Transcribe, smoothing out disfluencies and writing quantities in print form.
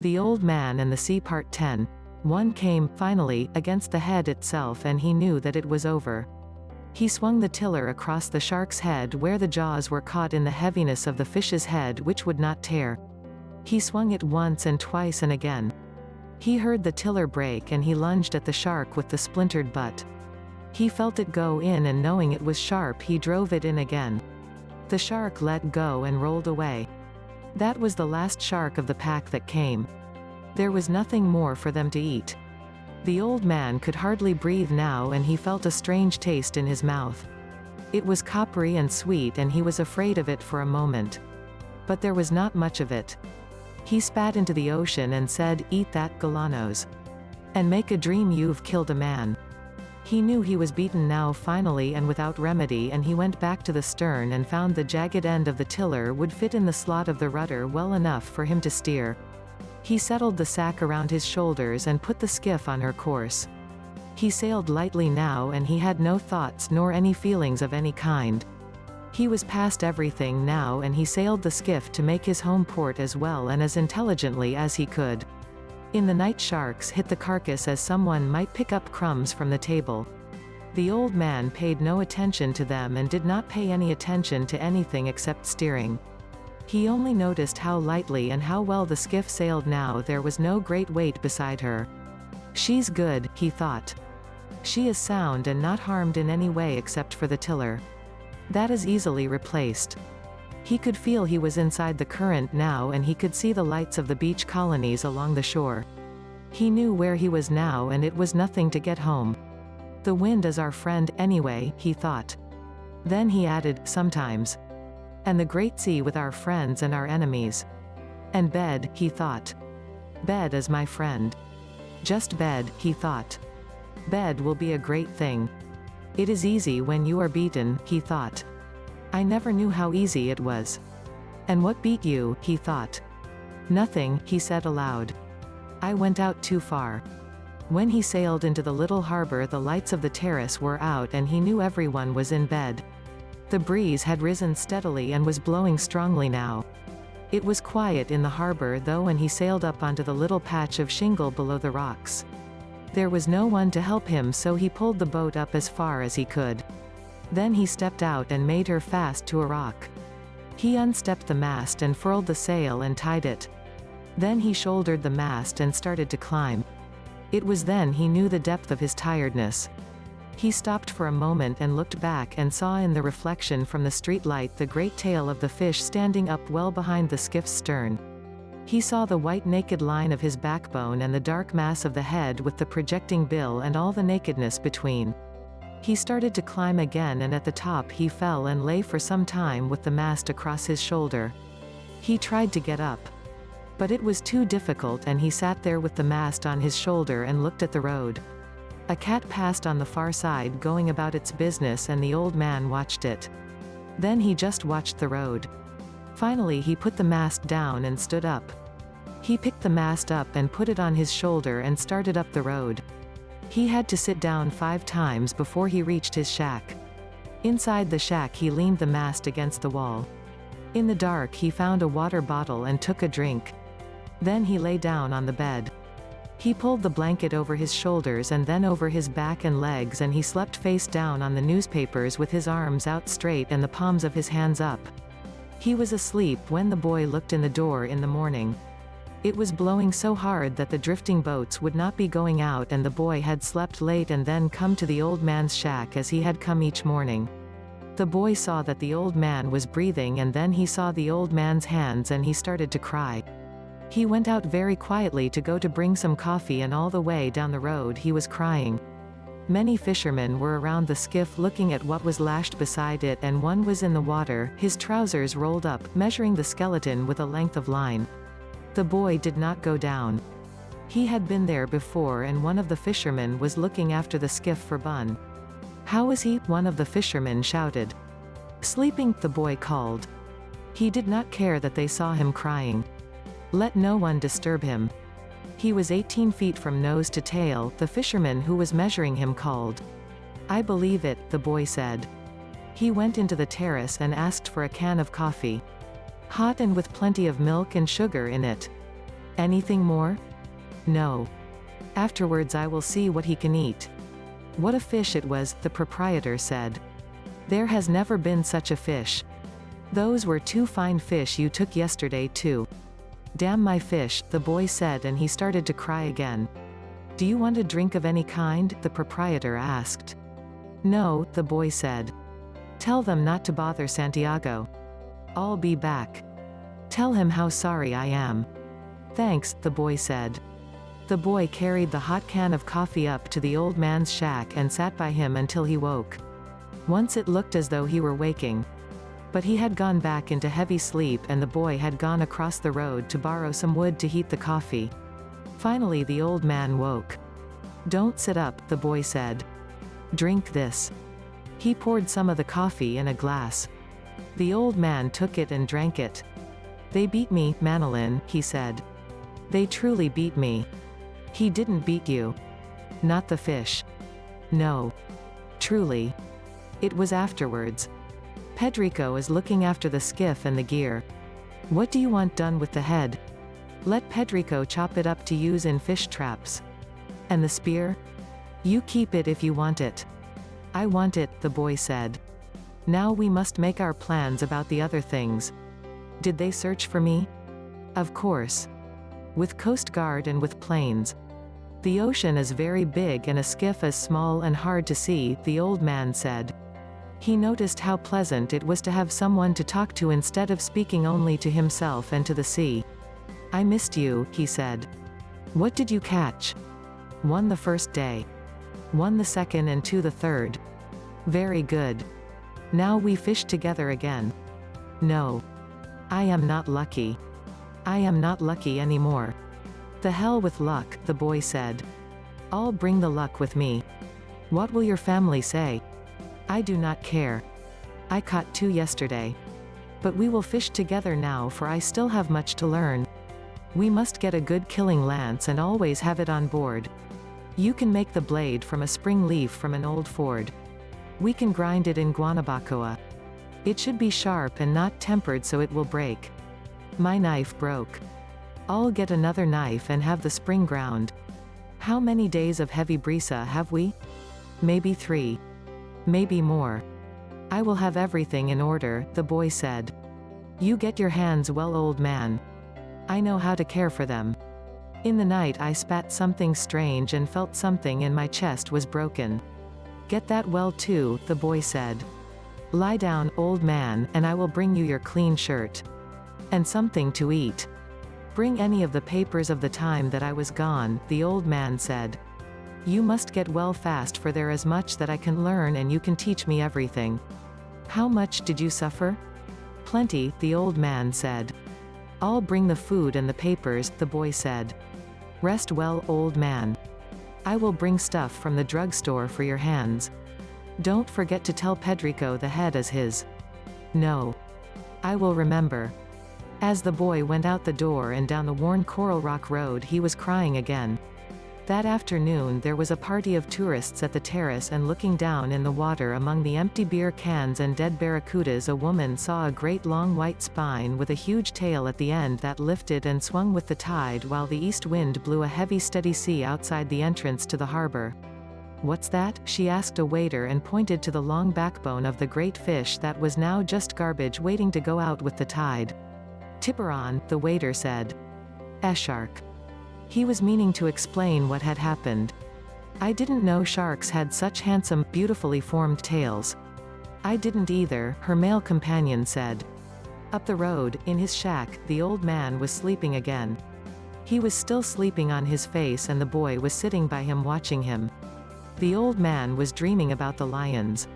The Old Man and the Sea Part 10. One came, finally, against the head itself, and he knew that it was over. He swung the tiller across the shark's head where the jaws were caught in the heaviness of the fish's head, which would not tear. He swung it once and twice and again. He heard the tiller break and he lunged at the shark with the splintered butt. He felt it go in, and knowing it was sharp, he drove it in again. The shark let go and rolled away. That was the last shark of the pack that came. There was nothing more for them to eat. The Old Man could hardly breathe now, and he felt a strange taste in his mouth. It was coppery and sweet, and he was afraid of it for a moment. But there was not much of it. He spat into the ocean and said, "Eat that, Galanos. And make a dream you've killed a man." He knew he was beaten now, finally and without remedy, and he went back to the stern and found the jagged end of the tiller would fit in the slot of the rudder well enough for him to steer. He settled the sack around his shoulders and put the skiff on her course. He sailed lightly now, and he had no thoughts nor any feelings of any kind. He was past everything now, and he sailed the skiff to make his home port as well and as intelligently as he could. In the night, sharks hit the carcass as someone might pick up crumbs from the table. The Old Man paid no attention to them and did not pay any attention to anything except steering. He only noticed how lightly and how well the skiff sailed now. There was no great weight beside her. "She's good," he thought. "She is sound and not harmed in any way except for the tiller. That is easily replaced." He could feel he was inside the current now, and he could see the lights of the beach colonies along the shore. He knew where he was now, and it was nothing to get home. "The wind is our friend, anyway," he thought. Then he added, "Sometimes. And the great sea with our friends and our enemies. And bed," he thought. "Bed is my friend. Just bed," he thought. "Bed will be a great thing. It is easy when you are beaten," he thought. "I never knew how easy it was." "And what beat you?" he thought. "Nothing," he said aloud. "I went out too far." When he sailed into the little harbor, the lights of the terrace were out, and he knew everyone was in bed. The breeze had risen steadily and was blowing strongly now. It was quiet in the harbor though, and he sailed up onto the little patch of shingle below the rocks. There was no one to help him, so he pulled the boat up as far as he could. Then he stepped out and made her fast to a rock. He unstepped the mast and furled the sail and tied it. Then he shouldered the mast and started to climb. It was then he knew the depth of his tiredness. He stopped for a moment and looked back and saw in the reflection from the street light the great tail of the fish standing up well behind the skiff's stern. He saw the white naked line of his backbone and the dark mass of the head with the projecting bill and all the nakedness between. He started to climb again, and at the top he fell and lay for some time with the mast across his shoulder. He tried to get up. But it was too difficult, and he sat there with the mast on his shoulder and looked at the road. A cat passed on the far side going about its business, and the Old Man watched it. Then he just watched the road. Finally he put the mast down and stood up. He picked the mast up and put it on his shoulder and started up the road. He had to sit down 5 times before he reached his shack. Inside the shack he leaned the mast against the wall. In the dark he found a water bottle and took a drink. Then he lay down on the bed. He pulled the blanket over his shoulders and then over his back and legs, and he slept face down on the newspapers with his arms out straight and the palms of his hands up. He was asleep when the boy looked in the door in the morning. It was blowing so hard that the drifting boats would not be going out, and the boy had slept late and then come to the Old Man's shack as he had come each morning. The boy saw that the Old Man was breathing, and then he saw the Old Man's hands, and he started to cry. He went out very quietly to go to bring some coffee, and all the way down the road he was crying. Many fishermen were around the skiff looking at what was lashed beside it, and one was in the water, his trousers rolled up, measuring the skeleton with a length of line. The boy did not go down. He had been there before, and one of the fishermen was looking after the skiff for Bun. "How is he?" one of the fishermen shouted. "Sleeping," the boy called. He did not care that they saw him crying. Let no one disturb him. He was 18 feet from nose to tail, the fisherman who was measuring him called. "I believe it," the boy said. He went into the terrace and asked for a can of coffee. "Hot and with plenty of milk and sugar in it." Anything more? No. Afterwards I will see what he can eat. What a fish it was, the proprietor said. There has never been such a fish. Those were 2 fine fish you took yesterday too. Damn my fish, the boy said, and he started to cry again. Do you want a drink of any kind? The proprietor asked. No, the boy said. Tell them not to bother Santiago. I'll be back. Tell him how sorry I am. Thanks, the boy said. The boy carried the hot can of coffee up to the old man's shack and sat by him until he woke. Once it looked as though he were waking. But he had gone back into heavy sleep, and the boy had gone across the road to borrow some wood to heat the coffee. Finally the old man woke. Don't sit up, the boy said. Drink this. He poured some of the coffee in a glass. The old man took it and drank it. They beat me, Manolin, he said. They truly beat me. He didn't beat you. Not the fish. No. Truly. It was afterwards. Pedrico is looking after the skiff and the gear. What do you want done with the head? Let Pedrico chop it up to use in fish traps. And the spear? You keep it if you want it. I want it, the boy said. Now we must make our plans about the other things. Did they search for me? Of course. With Coast Guard and with planes. The ocean is very big and a skiff is small and hard to see, the old man said. He noticed how pleasant it was to have someone to talk to instead of speaking only to himself and to the sea. I missed you, he said. What did you catch? 1 the first day. 1 the second and 2 the third. Very good. Now we fish together again. No. I am not lucky. I am not lucky anymore. The hell with luck, the boy said. I'll bring the luck with me. What will your family say? I do not care. I caught 2 yesterday. But we will fish together now, for I still have much to learn. We must get a good killing lance and always have it on board. You can make the blade from a spring leaf from an old Ford. We can grind it in Guanabacoa. It should be sharp and not tempered so it will break. My knife broke. I'll get another knife and have the spring ground. How many days of heavy brisa have we? Maybe 3. Maybe more. I will have everything in order, the boy said. You get your hands well, old man. I know how to care for them. In the night I spat something strange and felt something in my chest was broken. Get that well too, the boy said. Lie down, old man, and I will bring you your clean shirt. And something to eat. Bring any of the papers of the time that I was gone, the old man said. You must get well fast, for there is much that I can learn and you can teach me everything. How much did you suffer? Plenty, the old man said. I'll bring the food and the papers, the boy said. Rest well, old man. I will bring stuff from the drugstore for your hands. Don't forget to tell Pedrico the head is his. No. I will remember. As the boy went out the door and down the worn Coral Rock Road, he was crying again. That afternoon there was a party of tourists at the terrace, and looking down in the water among the empty beer cans and dead barracudas, a woman saw a great long white spine with a huge tail at the end that lifted and swung with the tide while the east wind blew a heavy steady sea outside the entrance to the harbor. What's that? She asked a waiter and pointed to the long backbone of the great fish that was now just garbage waiting to go out with the tide. Tiburon, the waiter said. A shark. He was meaning to explain what had happened. I didn't know sharks had such handsome, beautifully formed tails. I didn't either, her male companion said. Up the road, in his shack, the old man was sleeping again. He was still sleeping on his face, and the boy was sitting by him watching him. The old man was dreaming about the lions.